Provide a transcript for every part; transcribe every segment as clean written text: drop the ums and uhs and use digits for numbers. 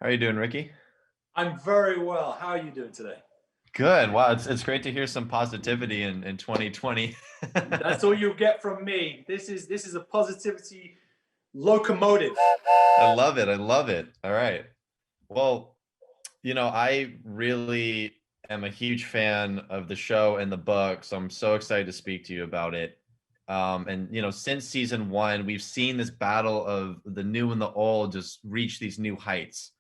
How are you doing, Ricky? I'm very well. How are you doing today? Good. Wow, it's great to hear some positivity in 2020. That's all you get from me. This is a positivity locomotive. I love it. I love it. All right. Well, I really am a huge fan of the show and the book, so I'm so excited to speak to you about it. And since season one, we've seen this battle of the new and the old just reach these new heights.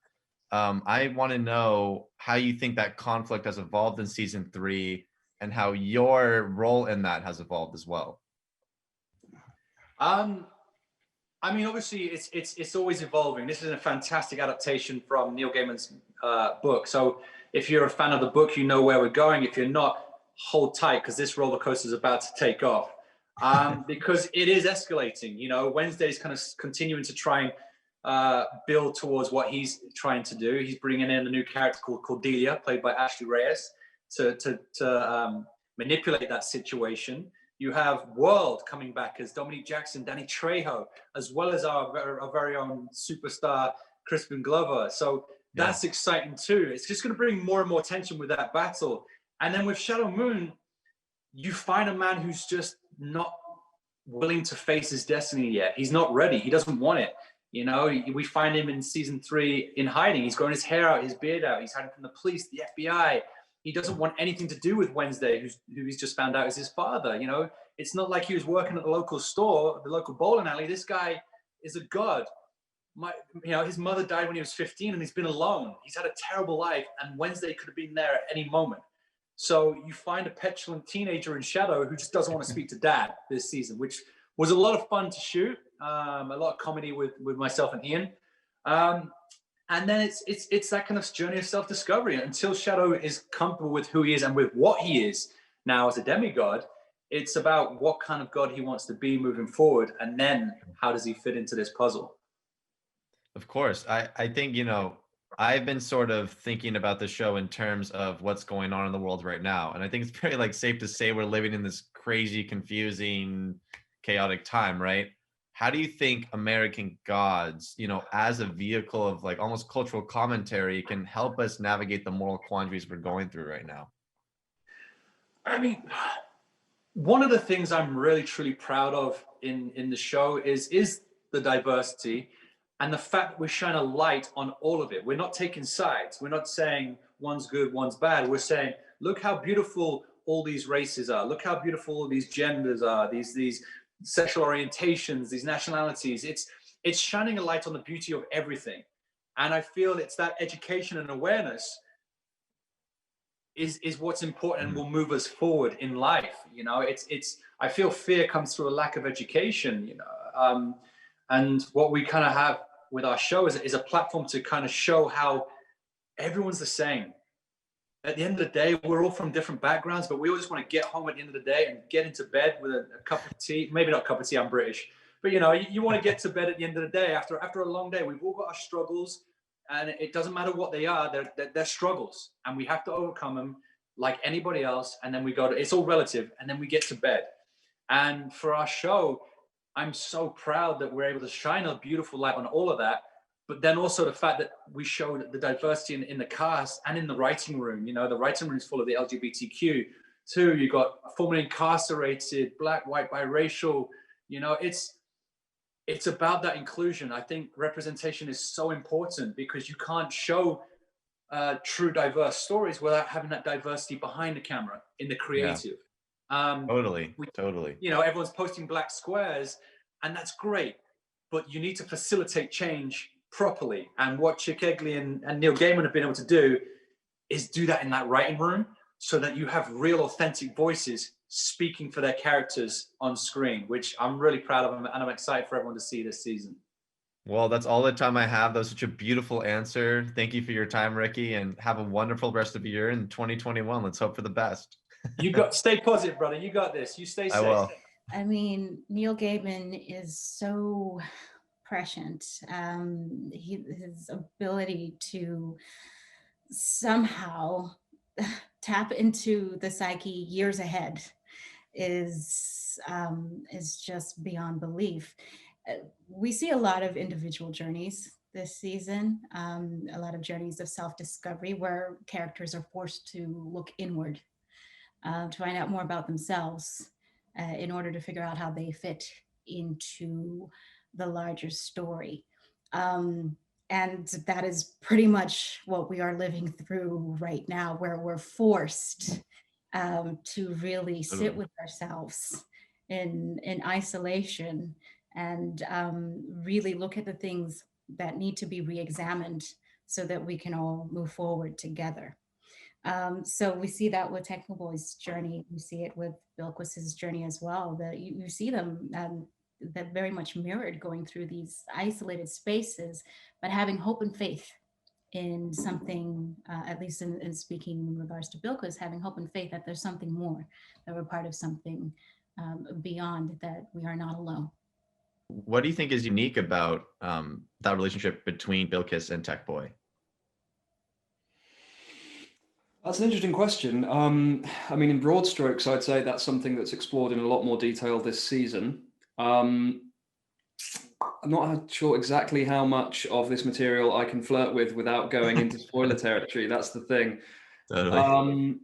I want to know how you think that conflict has evolved in season three and how your role in that has evolved as well. Um, I mean, obviously, it's always evolving. This is a fantastic adaptation from Neil Gaiman's book. So, if you're a fan of the book, you know where we're going. If you're not, hold tight because this roller coaster is about to take off. Because it is escalating. Wednesday's kind of continuing to try and build towards what he's trying to do. He's bringing in a new character called Cordelia, played by Ashley Reyes, to manipulate that situation. You have World coming back as Dominique Jackson, Danny Trejo, as well as our very own superstar Crispin Glover. So Yeah. that's exciting too. It's just going to bring more and more tension with that battle. And then with Shadow Moon, you find a man who's just not willing to face his destiny yet. He's not ready. He doesn't want it. We find him in season 3 in hiding. He's growing his hair out, his beard out. He's hiding from the police, the FBI. He doesn't want anything to do with Wednesday, who he's just found out is his father. It's not like he was working at the local store, the local bowling alley. This guy is a god. His mother died when he was 15, and he's been alone. He's had a terrible life, and Wednesday could have been there at any moment. So you find a petulant teenager in Shadow who just doesn't want to speak to dad this season, which was a lot of fun to shoot. A lot of comedy with myself and Ian. And then it's that kind of journey of self-discovery until Shadow is comfortable with who he is and with what he is now as a demigod. It's about what kind of god he wants to be moving forward, and then how does he fit into this puzzle. Of course. I think, I've been sort of thinking about the show in terms of what's going on in the world right now. And I think it's very safe to say we're living in this crazy, confusing, chaotic time, right? How do you think American Gods, as a vehicle of almost cultural commentary can help us navigate the moral quandaries we're going through right now? I mean, one of the things I'm really truly proud of in the show is the diversity and the fact that we shine a light on all of it. We're not taking sides. We're not saying one's good, one's bad. We're saying, look how beautiful all these races are. Look how beautiful all these genders are. These sexual orientations, these nationalities. It's shining a light on the beauty of everything. And I feel it's that education and awareness is what's important and will move us forward in life. It's I feel fear comes through a lack of education. And what we kind of have with our show is a platform to kind of show how everyone's the same. At the end of the day, we're all from different backgrounds, but we all just want to get home at the end of the day and get into bed with a cup of tea. Maybe not a cup of tea, I'm British. But you want to get to bed at the end of the day after a long day. We've all got our struggles, and it doesn't matter what they are. They're struggles, and we have to overcome them like anybody else. And then it's all relative, and then we get to bed. And for our show, I'm so proud that we're able to shine a beautiful light on all of that. But then also the fact that we showed the diversity in the cast and in the writing room. The writing room is full of the LGBTQ too. You got formerly incarcerated, black, white, biracial. It's about that inclusion. I think representation is so important because you can't show true diverse stories without having that diversity behind the camera in the Yeah, creative. totally. Totally. Everyone's posting black squares, and that's great, but you need to facilitate change properly. And what Chick Egley and Neil Gaiman have been able to do is do that in that writing room so that you have real authentic voices speaking for their characters on screen, which I'm really proud of, and I'm excited for everyone to see this season. Well, that's all the time I have. That was such a beautiful answer. Thank you for your time, Ricky, and have a wonderful rest of the year in 2021. Let's hope for the best. Stay positive, brother. You got this. You stay I safe. will. I mean, Neil Gaiman is so prescient. His ability to somehow tap into the psyche years ahead is just beyond belief. We see a lot of individual journeys this season. A lot of journeys of self-discovery where characters are forced to look inward to find out more about themselves in order to figure out how they fit into the larger story. And that is pretty much what we are living through right now, where we're forced to really sit with ourselves in isolation and really look at the things that need to be re-examined so that we can all move forward together. So we see that with Techno Boy's journey. We see it with Bilquis's journey as well. That you see them that very much mirrored, going through these isolated spaces, but having hope and faith in something, at least in speaking in regards to Bilquis, having hope and faith that there's something more, that we're part of something beyond, that we are not alone. What do you think is unique about that relationship between Bilquis and Tech Boy? That's an interesting question. I mean, in broad strokes, I'd say that's something that's explored in a lot more detail this season. I'm not sure exactly how much of this material I can flirt with without going into spoiler territory. That's the thing. Totally.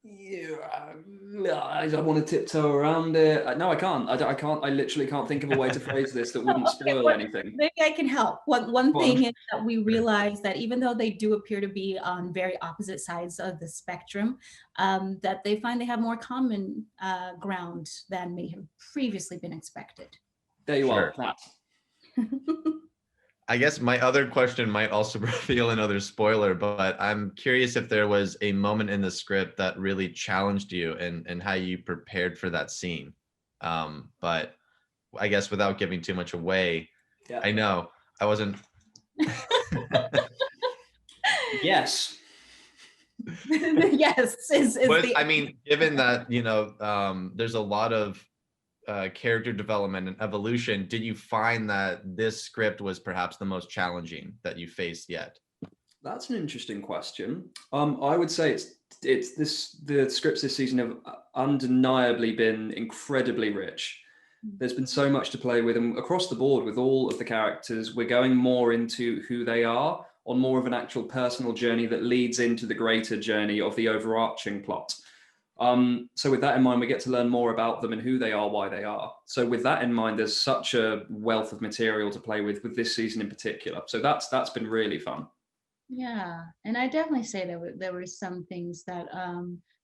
Yeah, I don't want to tiptoe around it. No, I can't. I can't. I literally can't think of a way to phrase this that wouldn't spoil anything. Maybe I can help. One thing is that we realize that even though they do appear to be on very opposite sides of the spectrum, that they find they have more common ground than may have previously been expected. There you are. I guess my other question might also reveal another spoiler, but I'm curious if there was a moment in the script that really challenged you and how you prepared for that scene. But I guess without giving too much away, yeah. I know I wasn't. Yes. Yes. I mean, given that, you know, there's a lot of character development and evolution, did you find that this script was perhaps the most challenging that you faced yet? That's an interesting question. I would say the scripts this season have undeniably been incredibly rich. There's been so much to play with, and across the board with all of the characters, we're going more into who they are on more of an actual personal journey that leads into the greater journey of the overarching plot. So with that in mind, we get to learn more about them and who they are, why they are. So with that in mind, there's such a wealth of material to play with this season in particular. So that's been really fun. Yeah, and I definitely say there were some things that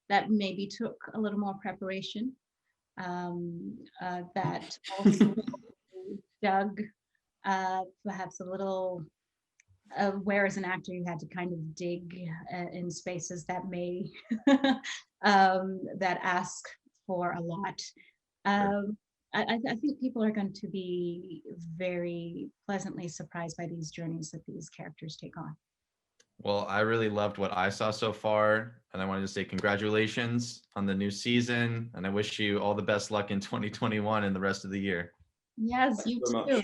that maybe took a little more preparation. That also dug perhaps a little. Where as an actor you had to kind of dig in spaces that may that ask for a lot. I think people are going to be very pleasantly surprised by these journeys that these characters take on. Well, I really loved what I saw so far, and I wanted to say congratulations on the new season, and I wish you all the best luck in 2021 and the rest of the year. Yes, you too.